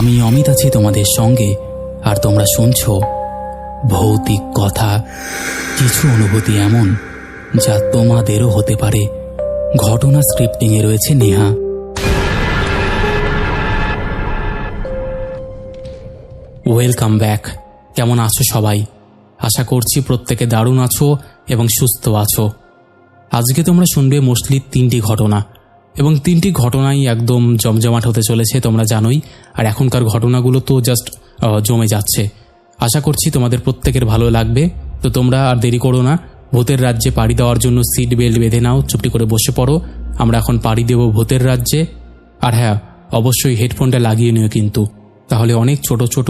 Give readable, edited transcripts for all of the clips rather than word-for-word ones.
আমি অমিত আছি তোমাদের সঙ্গে, আর তোমরা শুনছো ভৌতিক কথা। কিছু অনুভূতি এমন যা তোমাদেরও হতে পারে। ঘটনা স্ক্রিপ্টিংয়ে রয়েছে নেহা। Welcome back. কেমন আছো সবাই? আশা করছি প্রত্যেকে দারুণ আছো এবং সুস্থ আছো। আজকে তোমরা শুনবে মোস্টলি 3টি ঘটনা, এবং 3টি ঘটনাই একদম জমজমাট হতে চলেছে, তোমরা জানোই। আর এখনকার ঘটনাগুলো তো জাস্ট জমে যাচ্ছে। আশা করছি তোমাদের প্রত্যেকের ভালো লাগবে। তো তোমরা আর দেরি করো না, ভূতের রাজ্যে পাড়ি দেওয়ার জন্য সিট বেল্ট বেঁধে নাও, চুপটি করে বসে পড়ো। আমরা এখন পাড়ি দেব ভূতের রাজ্যে। আর হ্যাঁ, অবশ্যই হেডফোনটা লাগিয়ে নিও কিন্তু, তাহলে অনেক ছোট ছোট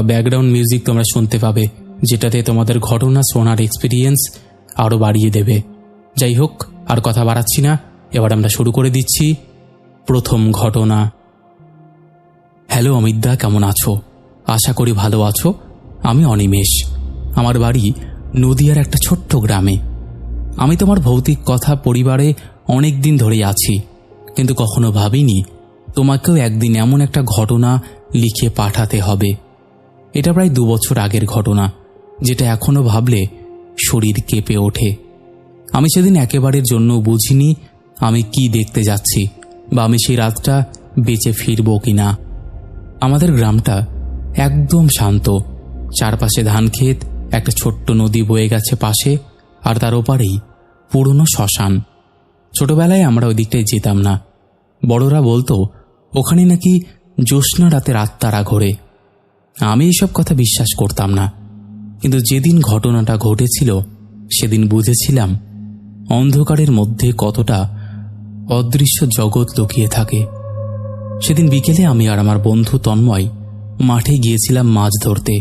ব্যাকগ্রাউন্ড মিউজিক তোমরা শুনতে পাবে, যেটাতে তোমাদের ঘটনা শোনার এক্সপিরিয়েন্স আরও বাড়িয়ে দেবে। যাই হোক, আর কথা বাড়াচ্ছি না, এবার আমরা শুরু করে দিচ্ছি প্রথম ঘটনা। হ্যালো অমিতদা, কেমন আছো? আশা করি ভালো আছো। আমি অনিমেষ। আমার বাড়ি নদিয়ার একটা ছোট্ট গ্রামে। আমি তোমার ভৌতিক কথা পরিবারে অনেক দিন ধরেই আছি, কিন্তু কখনো ভাবিনি তোমাকেও একদিন এমন একটা ঘটনা লিখে পাঠাতে হবে। এটা প্রায় 2 বছর আগের ঘটনা, যেটা এখনো ভাবলে শরীর কেঁপে ওঠে। আমি সেদিন একেবারের জন্য বুঝিনি আমি কি দেখতে যাচ্ছি, বা আমি সেই রাতটা বেঁচে ফিরব কিনা। আমাদের গ্রামটা একদম শান্ত। চারপাশে ধান ক্ষেত, একটা ছোট্ট নদী বয়ে গেছে পাশে, আর তার ওপারেই পুরনো শ্মশান। ছোটবেলায় আমরা ওই দিকটায় যেতাম না। বড়রা বলতো ওখানে নাকি জ্যোৎস্না রাতের আত্মারা ঘোরে। আমি এইসব কথা বিশ্বাস করতাম না, কিন্তু যেদিন ঘটনাটা ঘটেছিল সেদিন বুঝেছিলাম অন্ধকারের মধ্যে কতটা অদৃশ্য জগৎ লুকিয়ে থাকে। সেদিন বিকেলে আমি আর আমার বন্ধু তন্ময় মাঠে গিয়েছিলাম মাছ ধরতে।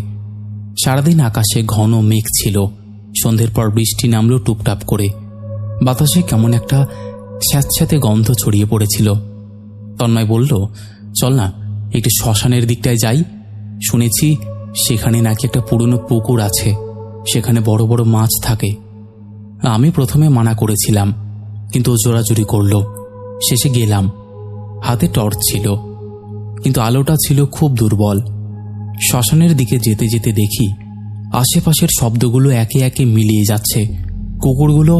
সারাদিন আকাশে ঘন মেঘ ছিল। সন্ধ্যের পর বৃষ্টি নামলো টুপটাপ করে। বাতাসে কেমন একটা স্যাঁতস্যাঁতে গন্ধ ছড়িয়ে পড়েছিল। তন্ময় বলল, চল না একটু শ্মশানের দিকটায় যাই, শুনেছি সেখানে নাকি একটা পুরনো পুকুর আছে, সেখানে বড় বড় মাছ থাকে। আমি প্রথমে মানা করেছিলাম, কিন্তু ও জোরাজুরি করল। শেষে গেলাম। হাতে টর্চ ছিল, কিন্তু আলোটা ছিল খুব দুর্বল। শ্মশানের দিকে যেতে যেতে দেখি আশেপাশের শব্দগুলো একে একে মিলিয়ে যাচ্ছে। কুকুরগুলো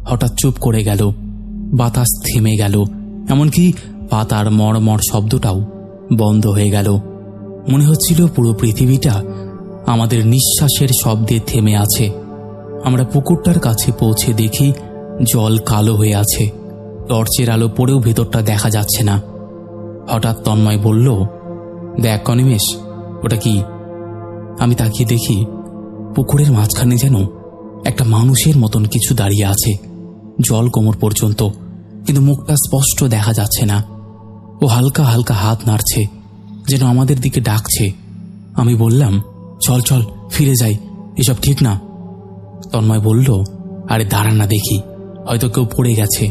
হঠাৎ চুপ করে গেল, বাতাস থেমে গেল, এমনকি পাতার মড়মড় শব্দটাও বন্ধ হয়ে গেল। মনে হচ্ছিল পুরো পৃথিবীটা আমাদের নিঃশ্বাসের শব্দে থেমে আছে। আমরা পুকুরটার কাছে পৌঁছে দেখি জল কালো হয়ে আছে। টর্চের আলো পড়েও ভেতরটা দেখা যাচ্ছে না। হঠাৎ তন্ময় বলল, দেখ অনিমেষ, ওটা কি? আমি তাকিয়ে দেখি পুকুরের মাঝখানে যেন একটা মানুষের মতন কিছু দাঁড়িয়ে আছে, জল কোমর পর্যন্ত, কিন্তু মুখটা স্পষ্ট দেখা যাচ্ছে না। ও হালকা হালকা হাত নাড়ছে, যেন আমাদের দিকে ডাকছে। আমি বললাম, চল চল ফিরে যাই, এসব ঠিক না। তন্ময় বলল, আরে দাঁড়ান না দেখি, হয়তো কেউ পড়ে গেছে।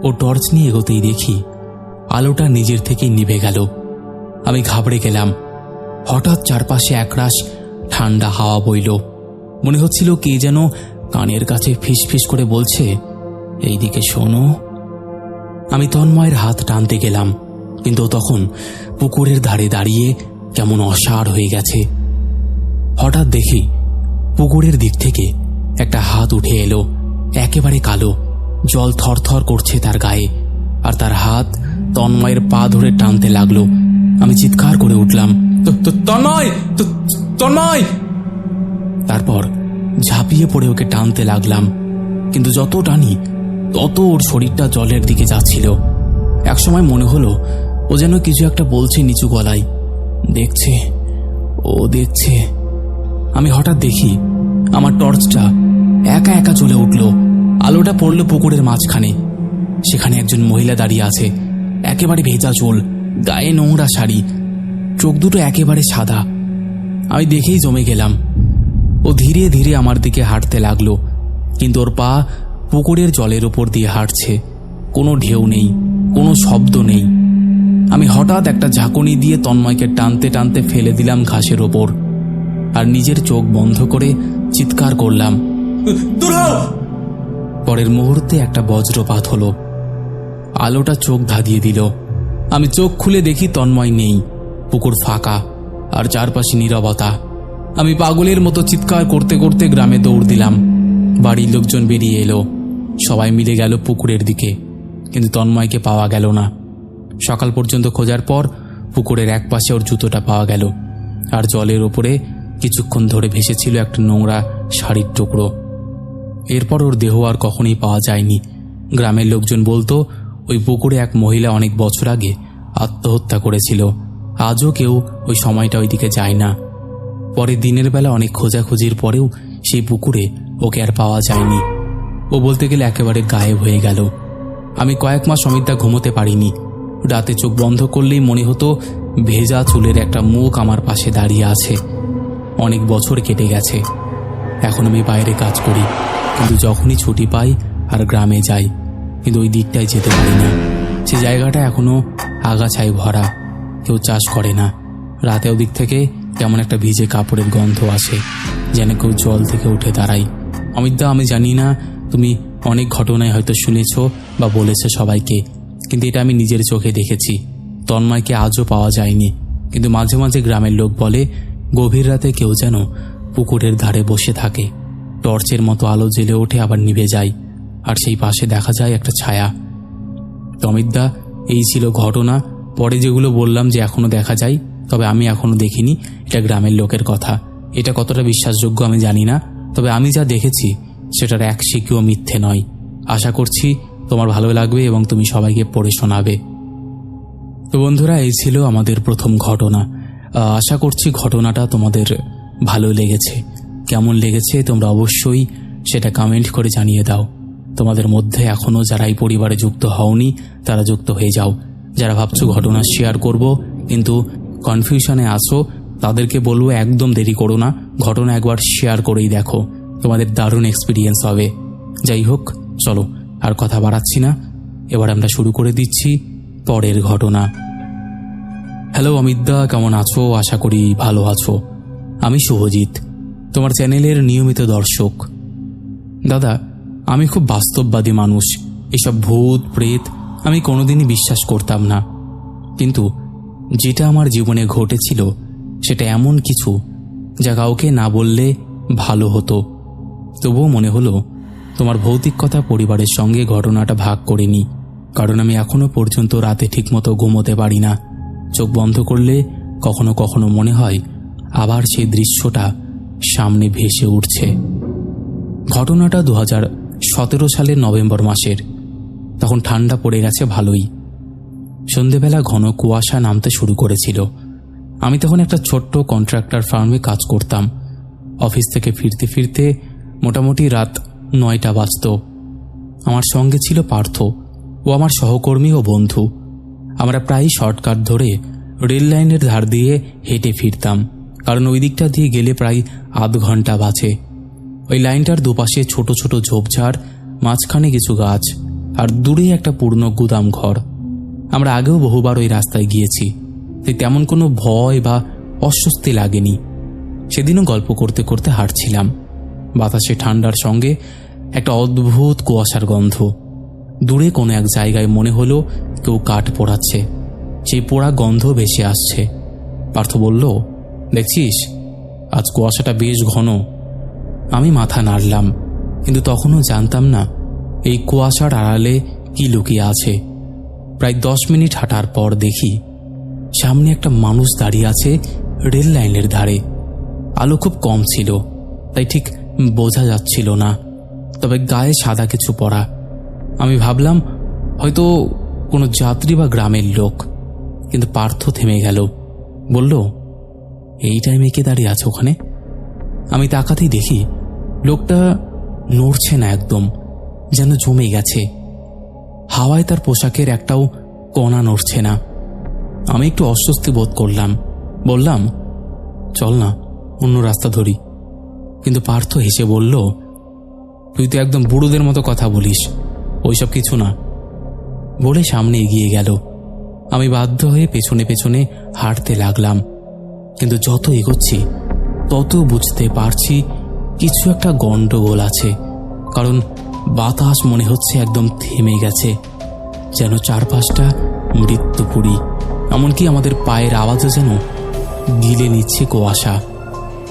ও টর্চ নিয়ে এগোতেই দেখি আলোটা নিজের থেকেই নিভে গেল। আমি ঘাবড়ে গেলাম। হঠাৎ চারপাশে একরাশ ঠান্ডা হাওয়া বইল। মনে হচ্ছিল কে যেন কানের কাছে ফিস ফিস করে বলছে, এইদিকে শোনো। আমি তন্ময়ের হাত টানতে গেলাম, কিন্তু তখন পুকুরের ধারে দাঁড়িয়ে কেমন অসাড় হয়ে গেছে। হঠাৎ দেখি পুকুরের দিক থেকে একটা হাত উঠে এলো, একেবারে কালো, জল থরথর করছে তার গায়ে, আর তার হাত তন্ময়ের পা ধরে টানতে লাগলো। আমি চিৎকার করে উঠলাম, তন্ময়, তন্ময়! তারপর ঝাঁপিয়ে পড়ে ওকে টানতে লাগলাম, কিন্তু যত টানি তত ওর শরীরটা জলের দিকে যাচ্ছিল। একসময় মনে হলো ও যেন কিছু একটা বলছে নিচু গলায়, দেখছে, ও দেখছে। আমি হঠাৎ দেখি আমার টর্চটা একা একা জ্বলে উঠল। আলোটা পড়ল পুকুরের মাঝখানে। সেখানে একজন মহিলা দাঁড়িয়ে আছে, একেবারে ভেজা চুল, গায়ে নোংরা শাড়ি, চোখ দুটো একেবারে সাদা। আমি দেখেই জমে গেলাম। ও ধীরে ধীরে আমার দিকে হাঁটতে লাগলো, কিন্তু ওর পা পুকুরের জলের উপর দিয়ে হাঁটছে। কোনো ঢেউ নেই, কোনো শব্দ নেই। আমি হঠাৎ একটা ঝাঁকুনি দিয়ে তন্ময়কে টানতে টানতে ফেলে দিলাম ঘাসের ওপর, আর নিজের চোখ বন্ধ করে চিৎকার করলাম, পরের মুহূর্তে একটা বজ্রপাত হলো। আলোটা চোখ ধাঁধিয়ে দিল। আমি চোখ খুলে দেখি তন্ময় নেই। পুকুর ফাঁকা আর চারপাশে নীরবতা। আমি পাগলের মতো চিৎকার করতে করতে গ্রামে দৌড় দিলাম। বাড়ির লোকজন বেরিয়ে এলো, সবাই মিলে গেল পুকুরের দিকে, কিন্তু তন্ময়কে পাওয়া গেল না। সকাল পর্যন্ত খোঁজার পর পুকুরের এক পাশে ওর জুতোটা পাওয়া গেল, আর জলের ওপরে কিছুক্ষণ ধরে ভেসেছিল একটা নোংরা শাড়ির টুকরো। এরপর ওর দেহ আর কখনোই পাওয়া যায়নি। গ্রামের লোকজন বলতো ওই পুকুরে এক মহিলা অনেক বছর আগে আত্মহত্যা করেছিল। আজও কেউ ওই সময়টা ওইদিকে যায় না। পরে দিনের বেলা অনেক খোঁজাখুঁজির পরেও সেই পুকুরে ওকে আর পাওয়া যায়নি। ও বলতে গেলে একেবারে গায়েব হয়ে গেল। আমি কয়েক মাস অমিতদা ঘুমোতে পারিনি। রাতে চোখ বন্ধ করলেই মনে হতো ভেজা চুলের একটা মুখ আমার পাশে দাঁড়িয়ে আছে। অনেক বছর কেটে গেছে। এখন আমি বাইরে কাজ করি, কিন্তু যখনই ছুটি পাই আর গ্রামে যাই, কিন্তু ওই দিকটায় যেতে পারি না। সে জায়গাটা এখনো আগাছায় ভরা, কেউ চাষ করে না। রাতে ওদিক থেকে কেমন একটা ভিজে কাপড়ের গন্ধ আসে, যেন কেউ জল থেকে উঠে দাঁড়ায়। অমিতদা, আমি জানি না তুমি অনেক ঘটনায় হয়তো শুনেছ বা বলেছ সবাইকে, কিন্তু এটা আমি নিজের চোখে দেখেছি। তন্ময়কে আজও পাওয়া যায়নি, কিন্তু মাঝে মাঝে গ্রামের লোক বলে গভীর রাতে কেউ যেন পুকুরের ধারে বসে থাকে, টর্চের মতো আলো জ্বেলে ওঠে আবার নিভে যায়, আর সেই পাশে দেখা যায় একটা ছায়া। অমিতদা, এই ছিল ঘটনা। পরে যেগুলো বললাম যে এখনো দেখা যায়, তবে আমি এখনো দেখিনি, এটা গ্রামের লোকের কথা। এটা কতটা বিশ্বাসযোগ্য আমি জানি না, তবে আমি যা দেখেছি সেটার এক শিকিও মিথ্যে নয়। আশা করছি তোমার ভালো লাগবে এবং তুমি সবাইকে পড়ে শোনাবে। তো বন্ধুরা, এই ছিল আমাদের প্রথম ঘটনা। আশা করছি ঘটনাটা তোমাদের ভালো লেগেছে। কেমন লেগেছে তোমরা অবশ্যই সেটা কমেন্ট করে জানিয়ে দাও। তোমাদের মধ্যে এখনও যারা এই পরিবারে যুক্ত হওনি তারা যুক্ত হয়ে যাও। যারা ভাবছো ঘটনা শেয়ার করব কিন্তু কনফিউশনে আছো, তাদেরকে বলবো একদম দেরি করো না, ঘটনা একবার শেয়ার করেই দেখো, তোমাদের দারুণ এক্সপিরিয়েন্স হবে। যাই হোক, চলো আর কথা বাড়াচ্ছি না, এবার আমরা শুরু করে দিচ্ছি পরের ঘটনা। হ্যালো অমিতদা, কেমন আছো? আশা করি ভালো আছো। আমি শুভজিৎ, তোমার চ্যানেলের নিয়মিত দর্শক। দাদা, আমি খুব বাস্তববাদী মানুষ। এসব ভূত প্রেত আমি কোনোদিনই বিশ্বাস করতাম না, কিন্তু যেটা আমার জীবনে ঘটেছিল সেটা এমন কিছু যা কাউকে না বললে ভালো হতো। তবুও মনে হলো তোমার ভৌতিক কথা পরিবারের সঙ্গে ঘটনাটা ভাগ করে নিই, কারণ আমি এখনো পর্যন্ত রাতে ঠিকমতো ঘুমোতে পারি না। চোখ বন্ধ করলে কখনো কখনো মনে হয় আবার সেই দৃশ্যটা সামনে ভেসে উঠছে। ঘটনাটা 2017 সালের নভেম্বর মাসের। তখন ঠান্ডা পড়ে গেছে ভালোই। সন্ধেবেলা ঘন কুয়াশা নামতে শুরু করেছিল। আমি তখন একটা ছোট্ট কন্ট্রাক্টর ফার্মে কাজ করতাম। অফিস থেকে ফিরতে ফিরতে মোটামুটি রাত 9টা বাজত। আমার সঙ্গে ছিল পার্থ, ও আমার সহকর্মী ও বন্ধু। আমরা প্রায়ই শর্টকাট ধরে রেল লাইনের ধার দিয়ে হেঁটে ফিরতাম, কারণ ওই দিকটা দিয়ে গেলে প্রায় আধ ঘন্টা বাঁচে। ওই লাইনটার দুপাশে ছোট ছোট ঝোপঝাড়, মাঝখানে কিছু গাছ, আর দূরে একটা পুরনো গুদাম ঘর। আমরা আগেও বহুবার ওই রাস্তায় গিয়েছি, তাই তেমন কোনো ভয় বা অস্বস্তি লাগেনি। সেদিনও গল্প করতে করতে হাঁটছিলাম। বাতাসে ঠান্ডার সঙ্গে একটা অদ্ভুত কুয়াশার গন্ধ। দূরে কোনো এক জায়গায় মনে হলো কেউ কাঠ পোড়াচ্ছে। সেই পোড়া গন্ধ ভেসে আসছে। পার্থ বলল, দেখছিস, আজ কুয়াশাটা বেশ ঘন। আমি মাথা নাড়লাম, কিন্তু তখনও জানতাম না এই কুয়াশার আড়ালে কি লুকিয়ে আছে। প্রায় 10 মিনিট হাঁটার পর দেখি সামনে একটা মানুষ দাঁড়িয়ে আছে রেল লাইনের ধারে। আলো খুব কম ছিল, তাই ঠিক বোঝা যাচ্ছিল না, তবে গায়ে সাদা কিছু পরা। আমি ভাবলাম হয়তো কোনো যাত্রী বা গ্রামের লোক, কিন্তু পার্থ থেমে গেল। বলল, এই টাইমে কে দাঁড়িয়ে আছে ওখানে? আমি তাকাতেই দেখি লোকটা নড়ছে না, একদম যেন জমে গেছে। হাওয়ায় তার পোশাকের একটাও কণা নড়ছে না। আমি একটু অস্বস্তি বোধ করলাম। বললাম, চল না, অন্য রাস্তা ধরি। কিন্তু পার্থ হেসে বলল, তুই তো একদম বুড়োদের মতো কথা বলিস, ওইসব কিছু না, বলে সামনে এগিয়ে গেল। আমি বাধ্য হয়ে পেছনে পেছনে হাঁটতে লাগলাম, কিন্তু যত এগোচ্ছি তত বুঝতে পারছি কিছু একটা গন্ডগোল আছে। কারণ বাতাস মনে হচ্ছে একদম থেমে গেছে, যেন চারপাশটা মৃত্যুপুরী। এমনকি আমাদের পায়ের আওয়াজও যেন গিলে নিচ্ছে কুয়াশা।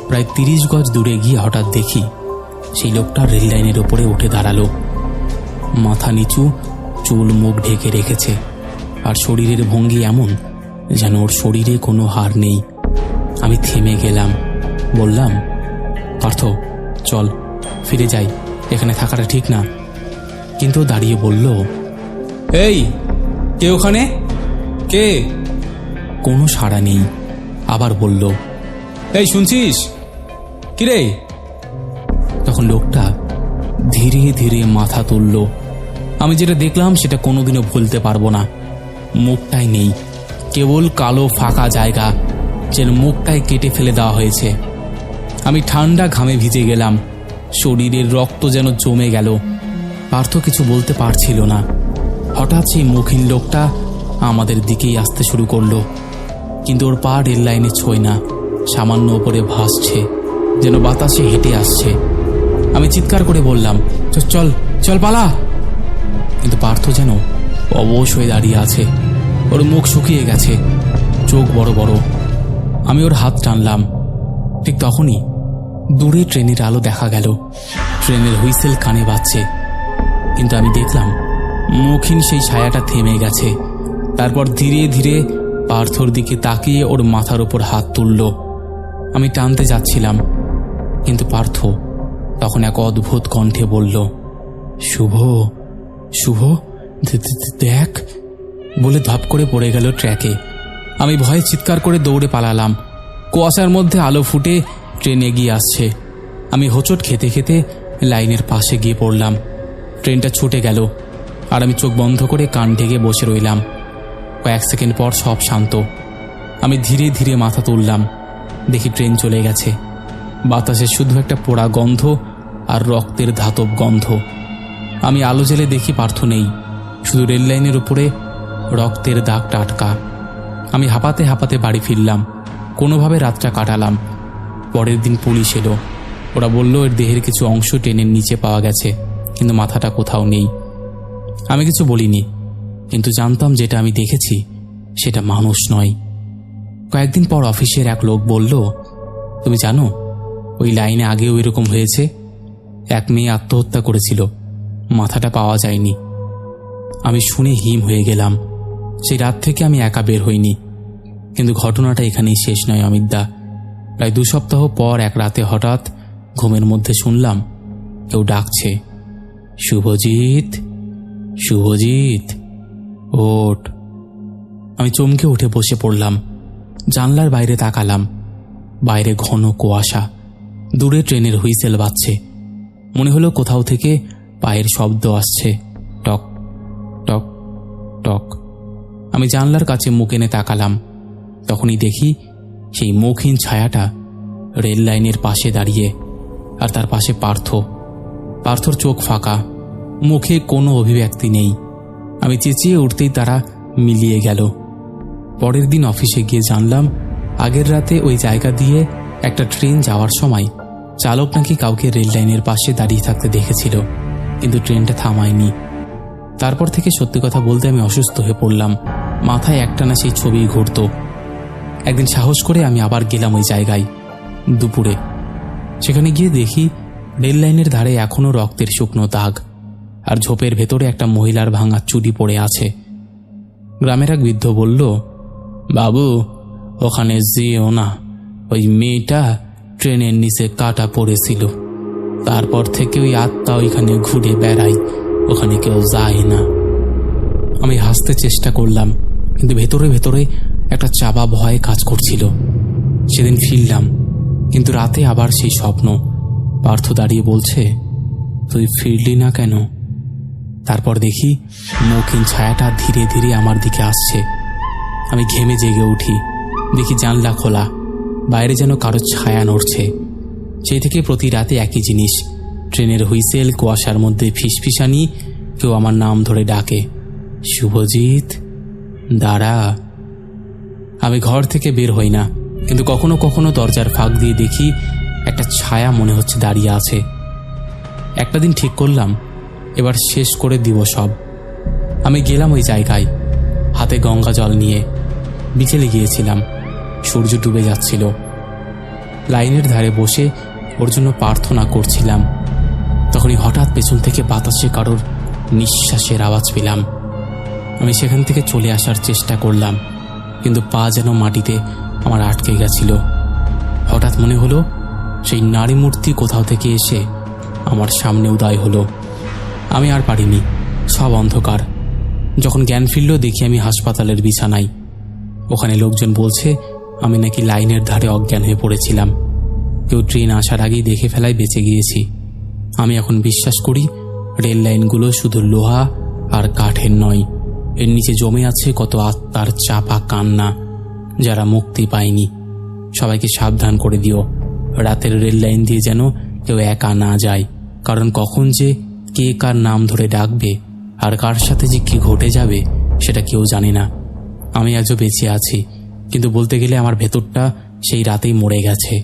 প্রায় 30 গজ দূরে গিয়ে হঠাৎ দেখি সেই লোকটা রেল লাইনের ওপরে উঠে দাঁড়ালো। মাথা নিচু, চুল মুখ ঢেকে রেখেছে, আর শরীরের ভঙ্গি এমন যেন ওর শরীরে কোনো হাড় নেই। আমি থেমে গেলাম, বললাম, পার্থ চল ফিরে যাই, এখানে থাকাটা ঠিক না। কিন্তু ও দাঁড়িয়ে বলল, এই কে ওখানে, কে? কোনো সাড়া নেই। আবার বলল, এই শুনছিস কিরে? তখন লোকটা ধীরে ধীরে মাথা তুলল। আমি যেটা দেখলাম সেটা কোনোদিনও ভুলতে পারবো না। মুখটাই নেই, কেবল কালো ফাঁকা জায়গা, যেন মুখটাই কেটে ফেলে দেওয়া হয়েছে। আমি ঠান্ডা ঘামে ভিজে গেলাম, শরীরের রক্ত যেন জমে গেল। পার্থ কিছু বলতে পারছিল না। হঠাৎ সেই মুখহীন লোকটা আমাদের দিকেই আসতে শুরু করলো, কিন্তু ওর পা রেল লাইনে ছোঁয় না, সামান্য ওপরে ভাসছে, যেন বাতাসে হেঁটে আসছে। আমি চিৎকার করে বললাম, চল চল পালা। কিন্তু পার্থ যেন অবশ হয়ে দাঁড়িয়ে আছে। ওর মুখ শুকিয়ে গেছে, চোখ বড় বড়। আমি ওর হাত টানলাম। ঠিক তখনই দূরে ট্রেনের আলো দেখা গেল। ট্রেনের হুইসেল কানে বাজছে, কিন্তু আমি দেখলাম মুখহীন সেই ছায়াটা থেমে গেছে। তারপর ধীরে ধীরে পার্থর দিকে তাকিয়ে ওর মাথার উপর হাত তুলল। আমি টানতে যাচ্ছিলাম, কিন্তু পার্থ তখন এক অদ্ভুত কণ্ঠে বলল, শুভ, শুভ দেখ, বলে ধপ করে পড়ে গেল ট্র্যাকে। আমি ভয়ে চিৎকার করে দৌড়ে পালালাম। কুয়াশার মধ্যে আলো ফুটে ট্রেন এগিয়ে আসছে। আমি হোঁচট খেতে খেতে লাইনের পাশে গিয়ে পড়লাম। ট্রেনটা ছুটে গেল, আর আমি চোখ বন্ধ করে কান ঢেকে বসে রইলাম। কয়েক সেকেন্ড পর সব শান্ত। আমি ধীরে ধীরে মাথা তুললাম, দেখি ট্রেন চলে গেছে। বাতাসে শুধু একটা পোড়া গন্ধ আর রক্তের ধাতব গন্ধ। আমি আলো জেলে দেখি পার্থ নেই, শুধু রেল লাইনের উপরে রক্তের দাগটা আটকা। আমি হাঁপাতে হাঁপাতে বাড়ি ফিরলাম, কোনোভাবে রাতটা কাটালাম। পরের দিন পুলিশ এলো। ওরা বলল এর দেহের কিছু অংশ ট্রেনের নিচে পাওয়া গেছে, কিন্তু মাথাটা কোথাও নেই। আমি কিছু বলিনি, কিন্তু জানতাম যেটা আমি দেখেছি সেটা মানুষ নয়। কয়েকদিন পর অফিসের এক লোক বলল, তুমি জানো ওই লাইনে আগেও এরকম হয়েছে। এক মেয়ে আত্মহত্যা করেছিল, মাথাটা পাওয়া যায়নি। আমি শুনে হিম হয়ে গেলাম। সেই রাত থেকে আমি একা বের হইনি। কিন্তু ঘটনাটা এখানেই শেষ নয় অমিতদা। প্রায় 2 সপ্তাহ পর এক রাতে হঠাৎ ঘুমের মধ্যে শুনলাম কেউ ডাকছে, শুভজিৎ, শুভজিৎ, ওঠ। আমি চমকে উঠে বসে পড়লাম। জানলার বাইরে তাকালাম। বাইরে ঘন কুয়াশা, দূরে ট্রেনের হুইসেল বাজছে। মনে হলো কোথাও থেকে পায়ের শব্দ আসছে, টক টক টক। আমি জানলার কাছে মুখ এনে তাকালাম। তখনই দেখি সেই মুখহীন ছায়াটা রেল লাইনের পাশে দাঁড়িয়ে, আর তার পাশে পার্থ। পার্থর চোখ ফাঁকা, মুখে কোনো অভিব্যক্তি নেই। আমি চেঁচিয়ে উঠতেই তারা মিলিয়ে গেল। পরের দিন অফিসে গিয়ে জানলাম আগের রাতে ওই জায়গা দিয়ে একটা ট্রেন যাওয়ার সময় চালক নাকি কাউকে রেল লাইনের পাশে দাঁড়িয়ে থাকতে দেখেছিল, কিন্তু ট্রেনটা থামায়নি। তারপর থেকে সত্যি কথা বলতে আমি অসুস্থ হয়ে পড়লাম। মাথায় একটানা সেই ছবি ঘুরত। একদিন সাহস করে আমি আবার গেলাম ওই জায়গায় দুপুরে। সেখানে গিয়ে দেখি রেল লাইনের ধারে এখনো রক্তের শুকনো দাগ, আর ঝোপের ভেতরে একটা মহিলার ভাঙা চুড়ি পড়ে আছে। গ্রামের এক বৃদ্ধ বলল, বাবু ওখানে যেও না, ওই মেয়েটা ট্রেনের নিচে কাটা পড়েছিল। তারপর থেকে ওই আত্মা ওইখানে ঘুরে বেড়ায়, ওখানে কেউ যায় না। আমি হাসতে চেষ্টা করলাম, কিন্তু ভেতরে ভেতরে একটা চাপা ভয় কাজ করছিল। সেদিন ফিরলাম, কিন্তু রাতে আবার সেই স্বপ্ন। পার্থ দাঁড়িয়ে বলছে, তুই ফিরলি না কেন? তারপর দেখি মুখহীন ছায়াটা ধীরে ধীরে আমার দিকে আসছে। আমি ঘেমে জেগে উঠি। দেখি জানলা খোলা, বাইরে যেন কারো ছায়া নড়ছে। সেই থেকে প্রতি রাতে একই জিনিস, ট্রেনের হুইসেল, কুয়াশার মধ্যে ফিসফিসানি, কেউ আমার নাম ধরে ডাকে, শুভজিৎ দাঁড়া। আমি ঘর থেকে বের হই না, কিন্তু কখনো কখনো দরজার ফাঁক দিয়ে দেখি একটা ছায়া মনে হচ্ছে দাঁড়িয়ে আছে। একটা দিন ঠিক করলাম এবার শেষ করে দিব সব। আমি গেলাম ওই জায়গায়, হাতে গঙ্গা জল নিয়ে। বিকেলে গিয়েছিলাম, সূর্য ডুবে যাচ্ছিল। লাইনের ধারে বসে ওর জন্য প্রার্থনা করছিলাম। তখনই হঠাৎ পেছন থেকে বাতাসে কারোর নিঃশ্বাসের আওয়াজ পেলাম। আমি সেখান থেকে চলে আসার চেষ্টা করলাম, কিন্তু পা যেন মাটিতে আমার আটকে গেছিল। হঠাৎ মনে হলো সেই নারী মূর্তি কোথাও থেকে এসে আমার সামনে উদয় হলো। আমি আর পারিনি, সব অন্ধকার। যখন জ্ঞান ফিরল দেখি আমি হাসপাতালের বিছানায়। ওখানে লোকজন বলছে আমি নাকি লাইনের ধারে অজ্ঞান হয়ে পড়েছিলাম। কেউ ট্রেন আসার আগেই দেখে ফেলায় বেঁচে গিয়েছি। আমি এখন বিশ্বাস করি রেল লাইনগুলো শুধু লোহা আর কাঠের নয়, এর নিচে জমে আছে কত আত্মার চাপা কান্না, যারা মুক্তি পায়নি। সবাইকে সাবধান করে দিও, রাতের রেল লাইন দিয়ে যেন কেউ একা না যায়, কারণ কখন যে কে কার নাম ধরে ডাকবে আর কার সাথে যে কি ঘটে যাবে সেটা কেউ জানে না। আমি আজও বেঁচে আছি, কিন্তু বলতে গেলে আমার ভেতরটা সেই রাতেই মরে গেছে।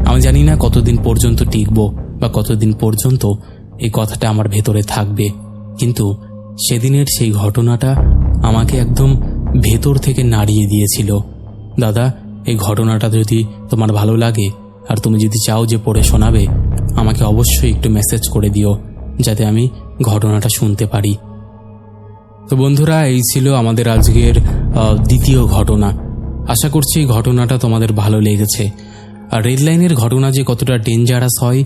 আমি জানি না কতদিন পর্যন্ত টিকব বা কতদিন পর্যন্ত এই কথাটা আমার ভেতরে থাকবে, কিন্তু সেদিনের সেই ঘটনাটা আমাকে একদম ভেতর থেকে নাড়িয়ে দিয়েছিল। দাদা, এই ঘটনাটা যদি তোমার ভালো লাগে আর তুমি যদি চাও যে পড়ে শোনাবে, আমাকে অবশ্যই একটু মেসেজ করে দিও যাতে আমি ঘটনাটা শুনতে পারি। তো বন্ধুরা, এই ছিল আমাদের আজকের দ্বিতীয় ঘটনা। আশা করছি এই ঘটনাটা তোমাদের ভালো লেগেছে। আর রেল লাইনের ঘটনা যে কতটা ডেঞ্জারাস হয়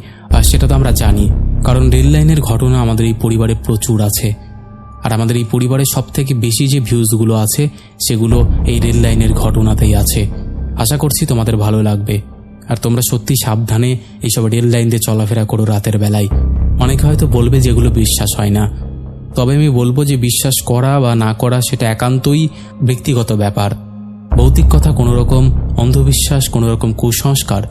সেটা তো আমরা জানি, কারণ রেল লাইনের ঘটনা আমাদের এই পরিবারে প্রচুর আছে। আর আমাদের এই পরিবারের সবথেকে বেশি যে ভিউজগুলো আছে সেগুলো এই রেল লাইনের ঘটনাতেই আছে। আশা করছি তোমাদের ভালো লাগবে। আর তোমরা সত্যি সাবধানে এইসব রেল লাইন দিয়ে চলাফেরা করো রাতের বেলায়। অনেকে হয়তো বলবে যেগুলো বিশ্বাস হয় না, তবে আমি বলবো যে বিশ্বাস করা বা না করা সেটা একান্তই ব্যক্তিগত ব্যাপার। ভৌতিক কথা কোনো রকম অন্ধবিশ্বাস, কোনো রকম কুসংস্কার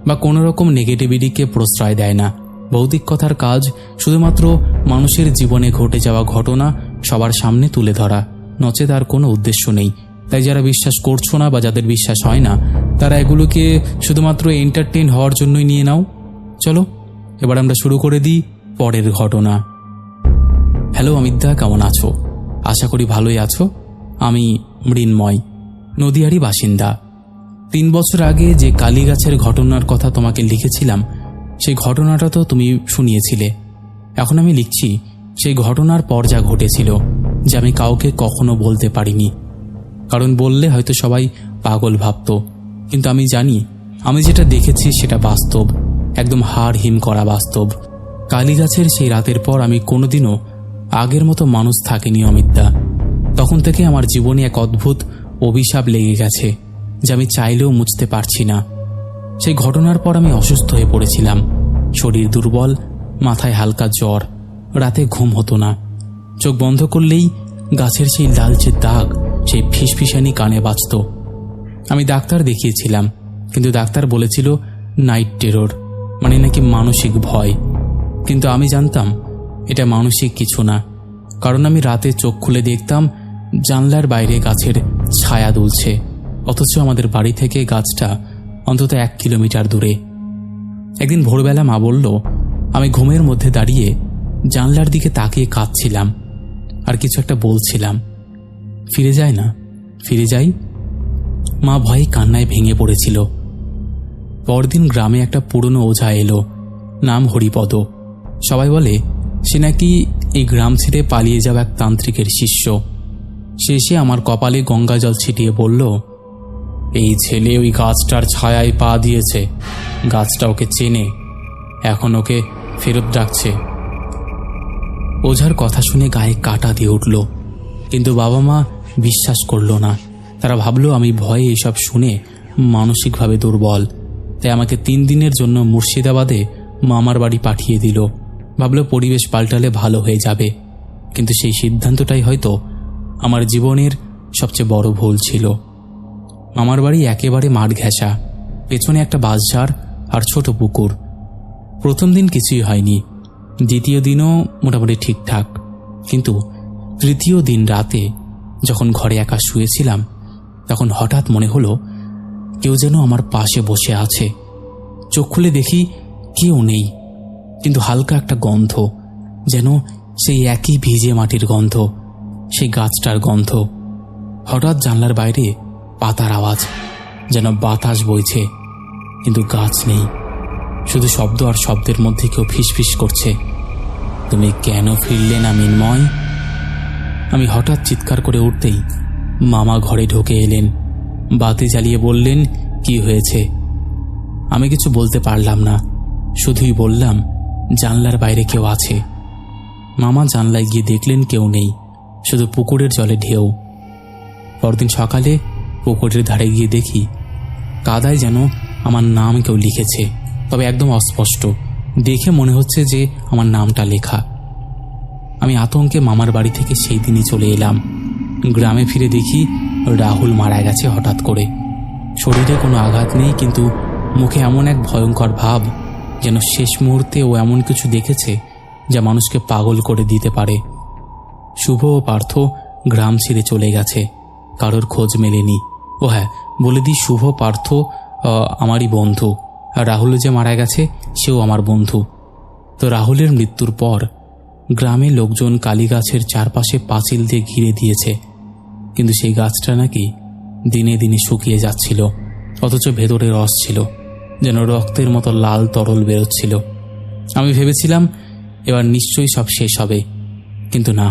বা কোনো রকম নেগেটিভিটিকে প্রশ্রয় দেয় না। ভৌতিক কথার কাজ শুধুমাত্র মানুষের জীবনে ঘটে যাওয়া ঘটনা সবার সামনে তুলে ধরা, নচেত আর কোনো উদ্দেশ্য নেই। তাই যারা বিশ্বাস করছো না বা যাদের বিশ্বাস হয় না, তারা এগুলোকে শুধুমাত্র এন্টারটেইন হওয়ার জন্যই নিয়ে নাও। চলো এবার আমরা শুরু করে দিই পরের ঘটনা। হ্যালো অমিতদা, কেমন আছো? আশা করি ভালোই আছো। আমি মৃন্ময়, নদিয়ারই বাসিন্দা। 3 বছর আগে যে কালীগাছের ঘটনার কথা তোমাকে লিখেছিলাম, সেই ঘটনাটা তো তুমি শুনিয়েছিলে। এখন আমি লিখছি সেই ঘটনার পর যা ঘটেছিল, যা আমি কাউকে কখনো বলতে পারিনি, কারণ বললে হয়তো সবাই পাগল ভাবত। কিন্তু আমি জানি আমি যেটা দেখেছি সেটা বাস্তব, একদম হাড় হিম করা বাস্তব। কালীগাছের সেই রাতের পর আমি কোনোদিনও আগের মতো মানুষ থাকিনি অমিতদা। তখন থেকে আমার জীবনে এক অদ্ভুত অভিশাপ লেগে গেছে, যা আমি চাইলেও মুছতে পারছি না। সেই ঘটনার পর আমি অসুস্থ হয়ে পড়েছিলাম, শরীর দুর্বল, মাথায় হালকা জ্বর, রাতে ঘুম হতো না। চোখ বন্ধ করলেই গাছের সেই লালচে দাগ, সেই ফিসফিসানি কানে বাজত। আমি ডাক্তার দেখিয়েছিলাম, কিন্তু ডাক্তার বলেছিল নাইট টেরর, মানে নাকি মানসিক ভয়। কিন্তু আমি জানতাম এটা মানসিক কিছু না, কারণ আমি রাতে চোখ খুলে দেখতাম জানলার বাইরে গাছের ছায়া দুলছে, অথচ আমাদের বাড়ি থেকে গাছটা অন্তত 1 কিলোমিটার দূরে। একদিন ভোরবেলা মা বলল, আমি ঘুমের মধ্যে দাঁড়িয়ে জানলার দিকে তাকিয়ে কাঁদছিলাম আর কিছু একটা বলছিলাম, ফিরে যায় না, ফিরে যাই। মা ভয়ে কান্নায় ভেঙে পড়েছিল। পরদিন গ্রামে একটা পুরনো ওঝা এলো, নাম হরিপদ। সবাই বলে সে নাকি এই গ্রাম ছেড়ে পালিয়ে যাওয়া এক তান্ত্রিকের শিষ্য। সে এসে আমার কপালে গঙ্গা জল ছিটিয়ে বলল, এই ছেলে ওই গাছটার ছায়ায় পা দিয়েছে, গাছটা ওকে চেনে, এখন ওকে ফেরত ডাকছে। ওঝার কথা শুনে গায়ে কাঁটা দিয়ে উঠল, কিন্তু বাবা মা বিশ্বাস করল না। তারা ভাবল আমি ভয়ে এসব শুনে মানসিকভাবে দুর্বল, তাই আমাকে 3 দিনের জন্য মুর্শিদাবাদে মামার বাড়ি পাঠিয়ে দিল। ভাবল পরিবেশ পাল্টালে ভালো হয়ে যাবে, কিন্তু সেই সিদ্ধান্তটাই হয়তো আমার জীবনের সবচেয়ে বড় ভুল ছিল। মামার বাড়ি একেবারে মাঠ ঘেঁষা, পেছনে একটা বাঁশঝাড় আর ছোট পুকুর। প্রথম দিন কিছুই হয়নি, দ্বিতীয় দিনও মোটামুটি ঠিকঠাক, কিন্তু তৃতীয় দিন রাতে যখন ঘরে একা শুয়েছিলাম, তখন হঠাৎ মনে হলো কেউ যেন আমার পাশে বসে আছে। চোখ খুলে দেখি কেউ নেই, কিন্তু হালকা একটা গন্ধ, যেন সেই একই ভিজে মাটির গন্ধ, সেই গাছটার গন্ধ। হঠাৎ জানলার বাইরে পাতার আওয়াজ, যেন বাতাস বইছে, কিন্তু গাছ নেই। শুধু শব্দ, আর শব্দের মধ্যে কেউ ফিসফিস করছে, তুমি কেন ফিরলে না মিন্ময়? আমি হঠাৎ চিৎকার করে উঠতেই মামা ঘরে ঢুকে এলেন। বাতি জ্বালিয়ে বললেন, কি হয়েছে? আমি কিছু বলতে পারলাম না, শুধুই বললাম, জানলার বাইরে কেউ আছে। মামা জানলায় গিয়ে দেখলেন কেউ নেই, শুধু পুকুরের জলে ঢেউ। পরদিন সকালে পুকুরের ধারে গিয়ে দেখি কাদায় যেন আমার নাম কেউ লিখেছে, তবে একদম অস্পষ্ট, দেখে মনে হচ্ছে যে আমার নামটা লেখা। আমি আতঙ্কে মামার বাড়ি থেকে সেই দিনই চলে এলাম। গ্রামে ফিরে দেখি রাহুল মারা গেছে হঠাৎ করে। শরীরে কোনো আঘাত নেই, কিন্তু মুখে এমন এক ভয়ঙ্কর ভাব, যেন শেষ মুহূর্তে ও এমন কিছু দেখেছে যা মানুষকে পাগল করে দিতে পারে। শুভ ও পার্থ গ্রাম ছেড়ে চলে গেছে, কারোর খোঁজ মেলেনি। ও হ্যাঁ, বলে দিই, শুভ পার্থ আমারই বন্ধু, আর রাহুল যে মারা গেছে সেও আমার বন্ধু। তো রাহুলের মৃত্যুর পর গ্রামে লোকজন কালী গাছের চারপাশে পাঁচিল দিয়ে ঘিরে দিয়েছে, কিন্তু সেই গাছটা নাকি দিনে দিনে শুকিয়ে যাচ্ছিল, অথচ ভেতরে রস ছিল, যেন রক্তের মতো লাল তরল বেরোচ্ছিল। আমি ভেবেছিলাম এবার নিশ্চয়ই সব শেষ হবে, কিন্তু না,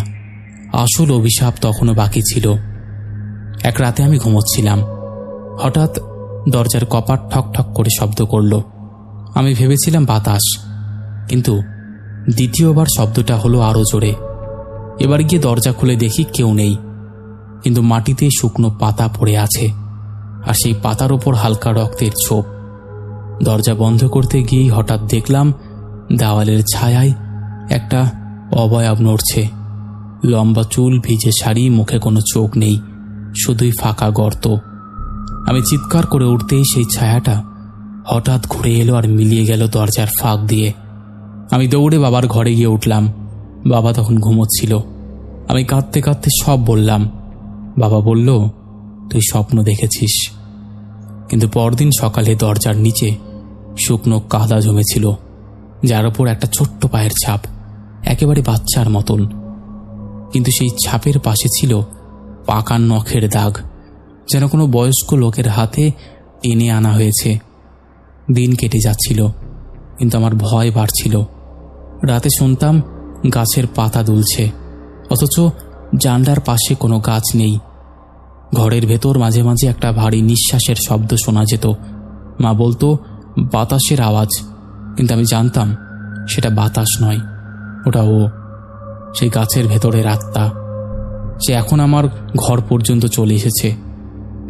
আসল অভিশাপ তখনও বাকি ছিল। এক রাতে আমি ঘুমোচ্ছিলাম, হঠাৎ দরজার কপাট ঠক ঠক করে শব্দ করল। আমি ভেবেছিলাম বাতাস, কিন্তু দ্বিতীয়বার শব্দটা হলো আরও জোরে। এবার গিয়ে দরজা খুলে দেখি কেউ নেই, কিন্তু মাটিতে শুকনো পাতা পড়ে আছে, আর সেই পাতার ওপর হালকা রক্তের ছোপ। দরজা বন্ধ করতে গিয়েই হঠাৎ দেখলাম দেওয়ালের ছায়ায় একটা অবয়ব নড়ছে। লম্বা চুল, ভিজে শাড়ি, মুখে কোনো চোখ নেই, শুধুই ফাঁকা গর্ত। আমি চিৎকার করে উঠতেই সেই ছায়াটা হঠাৎ ঘুরে এলো আর মিলিয়ে গেল দরজার ফাঁক দিয়ে। আমি দৌড়ে বাবার ঘরে গিয়ে উঠলাম। বাবা তখন ঘুমোচ্ছিল। আমি কাঁদতে কাঁদতে সব বললাম। বাবা বলল, তুই স্বপ্ন দেখেছিস। কিন্তু পরদিন সকালে দরজার নিচে শুকনো কাদা জমেছিল, যার ওপর একটা ছোট্ট পায়ের ছাপ, একেবারে বাচ্চার মতন। কিন্তু সেই ছাপের পাশে ছিল পাকা নখের দাগ, যেন কোনো বয়স্ক লোকের হাতে টেনে আনা হয়েছে। দিন কেটে যাচ্ছিল, কিন্তু আমার ভয় বাড়ছিল। রাতে শুনতাম গাছের পাতা দুলছে, অথচ জানলার পাশে কোনো গাছ নেই। ঘরের ভেতর মাঝে মাঝে একটা ভারী নিঃশ্বাসের শব্দ শোনা যেত। মা বলতো বাতাসের আওয়াজ, কিন্তু আমি জানতাম সেটা বাতাস নয়, ওটা ও, সেই গাছের ভেতরের আত্মা। সে এখন আমার ঘর পর্যন্ত চলে এসেছে।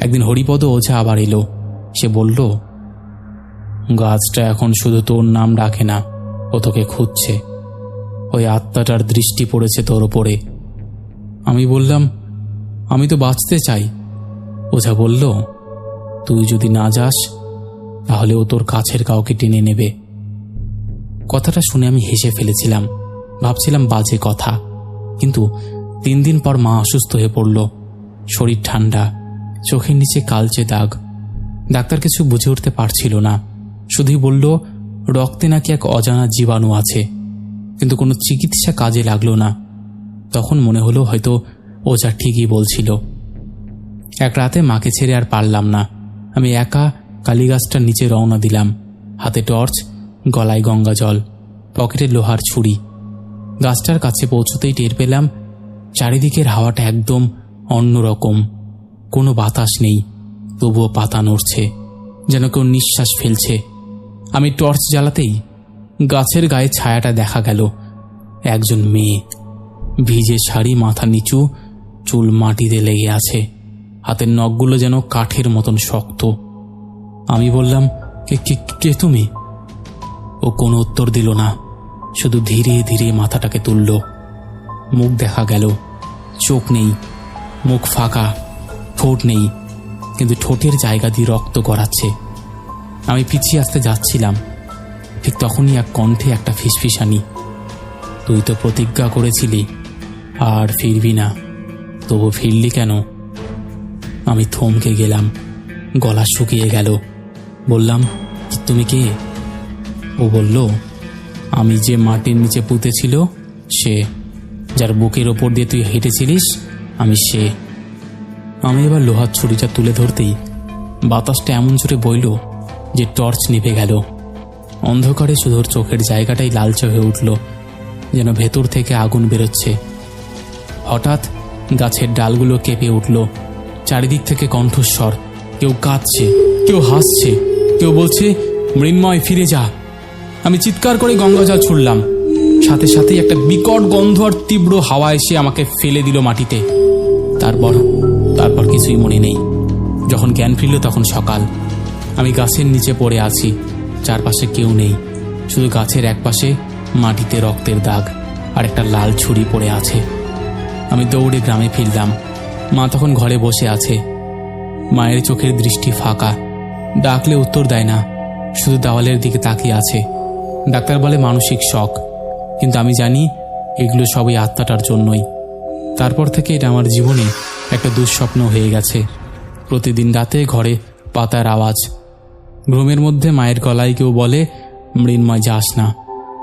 একদিন হরিপদ ওঝা আবার এলো। সে বলল, গাছটা এখন শুধু তোর নাম ডাকে না, ও তোকে খুঁজছে। ওই আত্মাটার দৃষ্টি পড়েছে তোর ওপরে। আমি বললাম, আমি তো বাঁচতে চাই। ওঝা বলল, তুই যদি না যাস তাহলে ও তোর কাছের কাউকে টেনে নেবে। কথাটা শুনে আমি হেসে ফেলেছিলাম, ভাবছিলাম বাজে কথা। কিন্তু 3 দিন পর মা অসুস্থ হয়ে পড়ল। শরীর ঠান্ডা, চোখের নিচে কালচে দাগ। ডাক্তার কিছু বুঝে উঠতে পারছিল না, শুধুই বলল রক্তে নাকি এক অজানা জীবাণু আছে, কিন্তু কোনো চিকিৎসা কাজে লাগলো না। তখন মনে হলো হয়তো ওঝা ঠিকই বলছিল। এক রাতে মাকে ছেড়ে আর পারলাম না। আমি একা কালীগাছটার নিচে রওনা দিলাম, হাতে টর্চ, গলায় গঙ্গা জল, পকেটে লোহার ছুরি। গাছটার কাছে পৌঁছতেই টের পেলাম চারিদিকের হাওয়াটা একদম অন্যরকম। কোনো বাতাস নেই, তবুও পাতা নড়ছে, যেন কেউ নিঃশ্বাস ফেলছে। আমি টর্চ জ্বালাতেই গাছের গায়ে ছায়াটা দেখা গেল। একজন মেয়ে, ভিজে শাড়ি, মাথা নিচু, চুল মাটিতে লেগে আছে, হাতের নখগুলো যেন কাঠের মতন শক্ত। আমি বললাম, কে তুমি? ও কোনো উত্তর দিল না, শুধু ধীরে ধীরে মাথাটাকে তুলল। মুখ দেখা গেল, চোখ নেই, মুখ ফাঁকা, ঠোঁট নেই, কিন্তু ঠোঁটের জায়গা দিয়ে রক্ত গড়াচ্ছে। আমি পিছিয়ে আসতে যাচ্ছিলাম, ঠিক তখনই এক কণ্ঠে একটা ফিসফিসানি, তুই তো প্রতিজ্ঞা করেছিলি আর ফিরবি না, তবু ফিরলি কেন? আমি থমকে গেলাম, গলা শুকিয়ে গেল। বললাম, তুমি কে? ও বলল, আমি যে মাটির নিচে পুঁতেছিল সে, যার বুকের ওপর দিয়ে তুই হেঁটেছিলিস, আমি সে। আমি এবার লোহার ছুরিটা তুলে ধরতেই বাতাসটা এমন জোরে বইল যে টর্চ নিভে গেল। অন্ধকারে শুধু ওর চোখের জায়গাটাই লালচে হয়ে উঠল, যেন ভেতর থেকে আগুন বেরোচ্ছে। হঠাৎ গাছের ডালগুলো কেঁপে উঠল, চারিদিক থেকে কণ্ঠস্বর, কেউ কাঁদছে, কেউ হাসছে, কেউ বলছে মৃন্ময় ফিরে যা। আমি চিৎকার করে গঙ্গাজল ছুড়লাম, সাথে সাথেই একটা বিকট গন্ধ আর তীব্র হাওয়া এসে আমাকে ফেলে দিল মাটিতে। তারপর কিছুই মনে নেই। যখন জ্ঞান ফিরল তখন সকাল। আমি গাছের নিচে পড়ে আছি, চারপাশে কেউ নেই, শুধু গাছের একপাশে মাটিতে রক্তের দাগ আর একটা লাল ছুরি পড়ে আছে। আমি দৌড়ে গ্রামে ফিরলাম। মা তখন ঘরে বসে আছে। মায়ের চোখের দৃষ্টি ফাঁকা, ডাকলে উত্তর দেয় না, শুধু দেওয়ালের দিকে তাকিয়ে আছে। ডাক্তার বলে মানসিক শক, কিন্তু আমি জানি এগুলো সবই আত্মাটার জন্যই। তারপর থেকে এটা আমার জীবনে একটা দুঃস্বপ্ন হয়ে গেছে। প্রতিদিন রাতে ঘরে পাতার আওয়াজ, ঘুমের মধ্যে মায়ের গলায় কেউ বলে মৃন্ময় যাস না।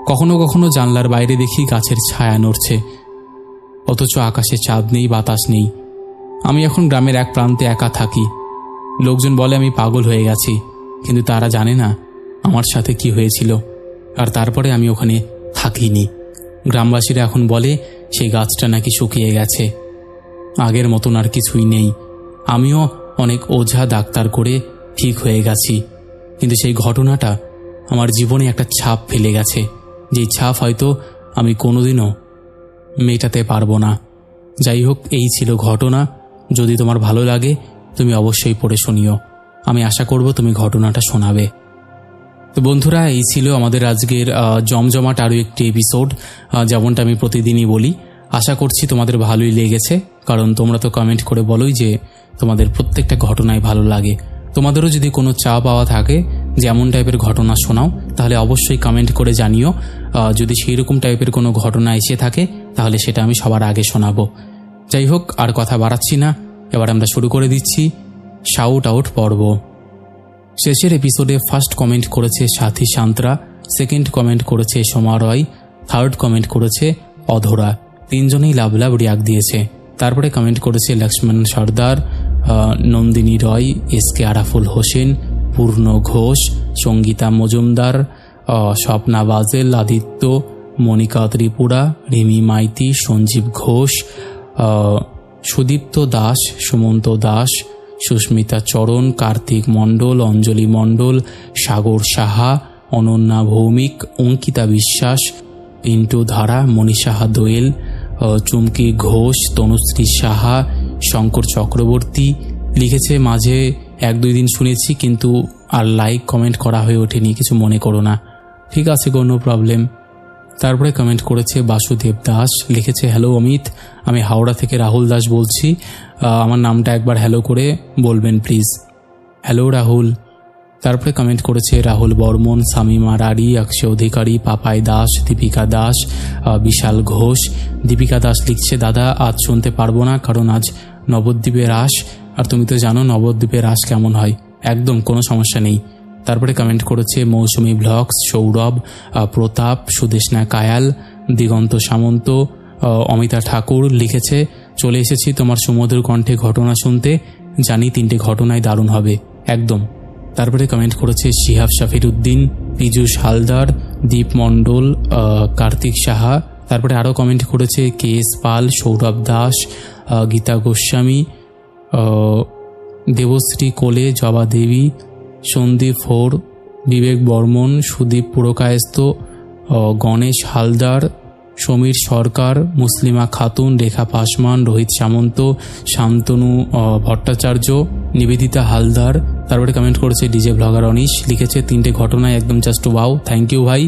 কখনো কখনো জানলার বাইরে দেখি গাছের ছায়া নড়ছে, অথচ আকাশে চাঁদ নেই, বাতাস নেই। আমি এখন গ্রামের এক প্রান্তে একা থাকি। লোকজন বলে আমি পাগল হয়ে গেছি, কিন্তু তারা জানে না আমার সাথে কি হয়েছিল। আর তারপরে আমি ওখানে থাকিনি। গ্রামবাসীরা এখন বলে সেই গাছটা নাকি শুকিয়ে গেছে, আগের মতন আর কিছুই নেই। আমিও অনেক ওঝা ডাক্তার করে ঠিক হয়ে গেছি, কিন্তু সেই ঘটনাটা আমার জীবনে একটা ছাপ ফেলে গেছে, যেই ছাপ হয়তো আমি কোনোদিনও মেটাতে পারবো না। যাই হোক, এই ছিল ঘটনা। যদি তোমার ভালো লাগে তুমি অবশ্যই পড়ে শুনিও। আমি আশা করব তুমি ঘটনাটা শোনাবে। তো বন্ধুরা, এই ছিল আমাদের আজকের জমজমাট আরও একটি এপিসোড। যেমনটা আমি প্রতিদিনই বলি, আশা করছি তোমাদের ভালোই লেগেছে, কারণ তোমরা তো কমেন্ট করে বলোই যে তোমাদের প্রত্যেকটা ঘটনায় ভালো লাগে। তোমাদেরও যদি কোনো চা পাওয়া থাকে যেমন টাইপের ঘটনা শোনাও, তাহলে অবশ্যই কমেন্ট করে জানিও। যদি সেই রকম টাইপের কোনো ঘটনা এসে থাকে তাহলে সেটা আমি সবার আগে শোনাবো। যাই হোক, আর কথা বাড়াচ্ছি না, এবার আমরা শুরু করে দিচ্ছি শাউট আউট পর্ব। শেষের এপিসোডে ফার্স্ট কমেন্ট করেছে সাথী সান্ত্রা, সেকেন্ড কমেন্ট করেছে সোমা রয়, থার্ড কমেন্ট করেছে অধরা। তিনজনেই লাভ লাভ রিয়াক্ট দিয়েছে। তারপরে কমেন্ট করেছে লক্ষ্মণ সর্দার, নন্দিনী রয়, এসকে আরাফুল হোসেন, পূর্ণ ঘোষ, সঙ্গীতা মজুমদার, স্বপ্না বাজেল, আদিত্য, মনিকা ত্রিপুরা, রিমি মাইতি, সঞ্জীব ঘোষ, সুদীপ্ত দাস, সুমন্ত দাস, সুস্মিতা চরণ, কার্তিক মণ্ডল, অঞ্জলি মণ্ডল, সাগর সাহা, অনন্যা ভৌমিক, অঙ্কিতা বিশ্বাস, পিন্টু ধারা, মনীষাহা দোয়েল, চুমকি ঘোষ, তনুশ্রী সাহা, শঙ্কর চক্রবর্তী লিখেছে মাঝে 1-2 দিন শুনেছি, কিন্তু আর লাইক কমেন্ট করা হয়ে ওঠেনি, কিছু মনে করো না। ঠিক আছে, কোনো প্রবলেম। তারপরে কমেন্ট করেছে বাসুদেব দাস, লিখেছে হ্যালো অমিত, আমি হাওড়া থেকে রাহুল দাস বলছি, আমার নামটা একবার হ্যালো করে বলবেন প্লিজ। হ্যালো রাহুল। তারপরে কমেন্ট করেছে রাহুল বর্মন, শামিমা রাড়ি, অক্ষয় অধিকারী, পাপাই দাস, দীপিকা দাস, বিশাল ঘোষ। দীপিকা দাস লিখছে দাদা আজ শুনতে পারবো না, কারণ আজ নবদ্বীপে রাস, আর তুমি তো জানো নবদ্বীপে রাস কেমন হয়। একদম কোনো সমস্যা নেই। তারপরে কমেন্ট করেছে মৌসুমী ব্লগস, সৌরভ, প্রতাপ, সুদেশনা কায়াল, দিগন্ত সামন্ত, অমিতা ঠাকুর লিখেছে চলে এসেছি তোমার সুমধুর কণ্ঠে ঘটনা শুনতে, জানি 3টে ঘটনায় দারুণ হবে একদম। তারপরে কমেন্ট করেছে শিহাব শাফির উদ্দিন, পীযূষ হালদার, দীপ মণ্ডল, কার্তিক সাহা। তারপরে আরও কমেন্ট করেছে KS পাল, সৌরভ দাস, গীতা গোস্বামী, দেবশ্রী কোলে, জবা দেবী, সন্দীপ ফোর, বিবেক বর্মন, সুদীপ পুরকায়স্থ, গণেশ হালদার, সমীর সরকার, মুসলিমা খাতুন, রেখা পাসমান, রোহিত সামন্ত, শান্তনু ভট্টাচার্য, নিবেদিতা হালদার। তারপরে কমেন্ট করেছে ডিজে ব্লগার অনিশ, লিখেছে 3টে ঘটনায় একদম জাস্ট ওয়াও, থ্যাংক ইউ ভাই।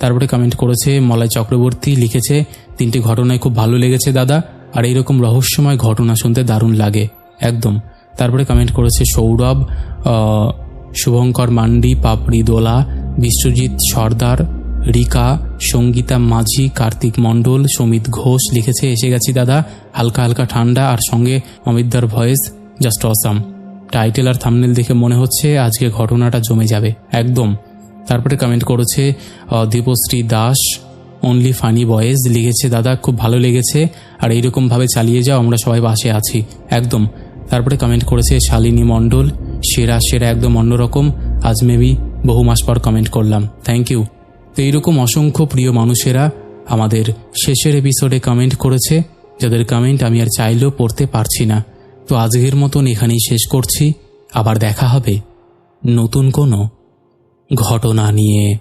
তারপরে কমেন্ট করেছে মলয় চক্রবর্তী, লিখেছে 3টে ঘটনায় খুব ভালো লেগেছে দাদা, আর এইরকম রহস্যময় ঘটনা শুনতে দারুণ লাগে একদম। তারপরে কমেন্ট করেছে সৌরভ, শুভঙ্কর মান্ডি, পাপড়ি দোলা, বিশ্বজিৎ সর্দার, রিকা, সঙ্গীতা মাঝি, কার্তিক মণ্ডল, সমিত ঘোষ লিখেছে এসে গেছি দাদা, হালকা হালকা ঠান্ডা, আর সঙ্গে অমিতদার ভয়েস জাস্ট অসাম। টাইটেল আর থাম্বনেল দেখে মনে হচ্ছে আজকে ঘটনাটা জমে যাবে একদম। তারপরে কমেন্ট করেছে Dipashri Das, only funny boys লিখেছে দাদা খুব ভালো লেগেছে, আর এইরকমভাবে চালিয়ে যাও, আমরা সবাই পাশে আছি একদম। তারপরে কমেন্ট করেছে শালিনী মণ্ডল, সেরা সেরা একদম অন্যরকম, আজ মেবি বহু মাস পর কমেন্ট করলাম, থ্যাংক ইউ। তো এইরকম অসংখ্য প্রিয় মানুষেরা আমাদের শেষের এপিসোডে কমেন্ট করেছে, যাদের কমেন্ট আমি আর চাইলেও পড়তে পারছি না। তো আজকের মতন এখানেই শেষ করছি, আবার দেখা হবে নতুন কোনো ঘটনা নিয়ে।